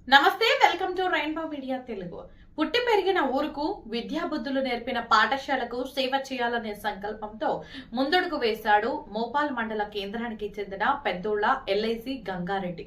నమస్తే, welcome to rainbow media Telugu. పుట్టి పెరిగిన ఊరుకు విద్యాబుద్ధులు నేర్పిన పాఠశాలకు సేవ చేయాలనే సంకల్పంతో ముందడుగు వేశాడు మోపాల్ మండల కేంద్రానికి చెందిన పెద్దోళ్ల ఎల్ఐసి గంగారెడ్డి.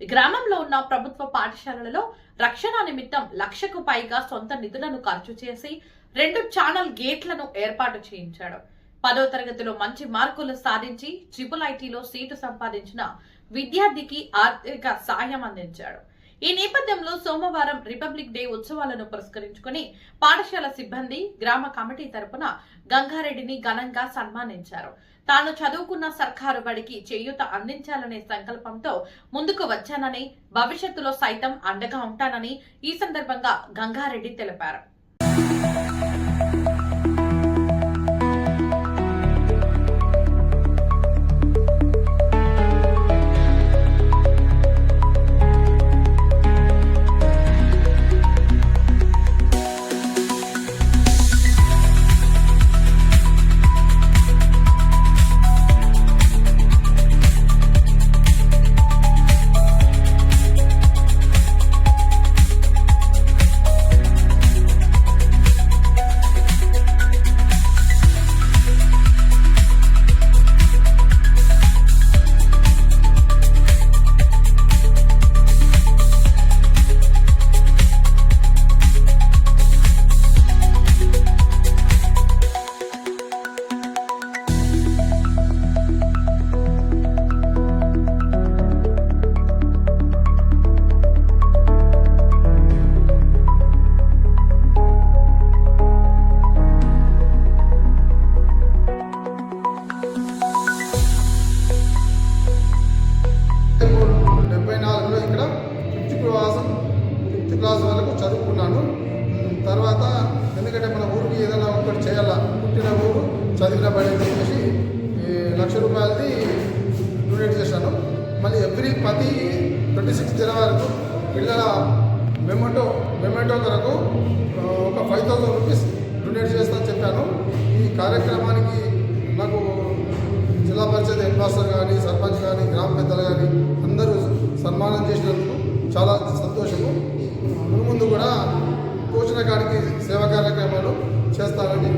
గ్రామంలో ఉన్న ప్రభుత్వ పాఠశాలలలో రక్షణ నిమిత్తం 1,00,000కు పైగా సొంత నిధులను ఖర్చు చేసి 2 ఛానల్ గేట్లను ఏర్పాటు చేయించాడు. 10వ తరగతిలో మంచి మార్కులు సాధించి IIITలో సీటు సంపాదించిన విద్యార్థికి ఆర్థిక సాయం అందించాడు. ఈ నేపథ్యంలో సోమవారం రిపబ్లిక్ డే ఉత్సవాలను పురస్కరించుకుని పాఠశాల సిబ్బంది గ్రామ కమిటీ తరపున గంగారెడ్డిని ఘనంగా సన్మానించారు. తాను చదువుకున్న సర్కారు బడికి చేయూత అందించాలనే సంకల్పంతో ముందుకు వచ్చానని, భవిష్యత్తులో సైతం అండగా ఉంటానని ఈ సందర్భంగా గంగారెడ్డి తెలిపారు. క్లాస్ వరకు చదువుకున్నాను. తర్వాత ఎందుకంటే మన ఊరికి ఏదైనా ఒకటి చేయాలా, పుట్టిన ఊరు చదివిన బడి అని చెప్పేసి 1,00,000 రూపాయలది డొనేట్ చేశాను. మళ్ళీ ప్రతి 26 జనవరికి పిల్లల మెమెంటో కొరకు ఒక 5,000 రూపీస్ డొనేట్ చేస్తానని చెప్పాను. ఈ కార్యక్రమానికి నాకు జిల్లా పరిషత్ హెడ్ మాస్టర్ కానీ, సర్పంచ్ కానీ, గ్రామ పెద్దలు కానీ అందరూ సన్మానం చేసినందుకు చాలా సంతోషము. ముందు కూడా పోషణ కాడికి సేవా కార్యక్రమాలు చేస్తారని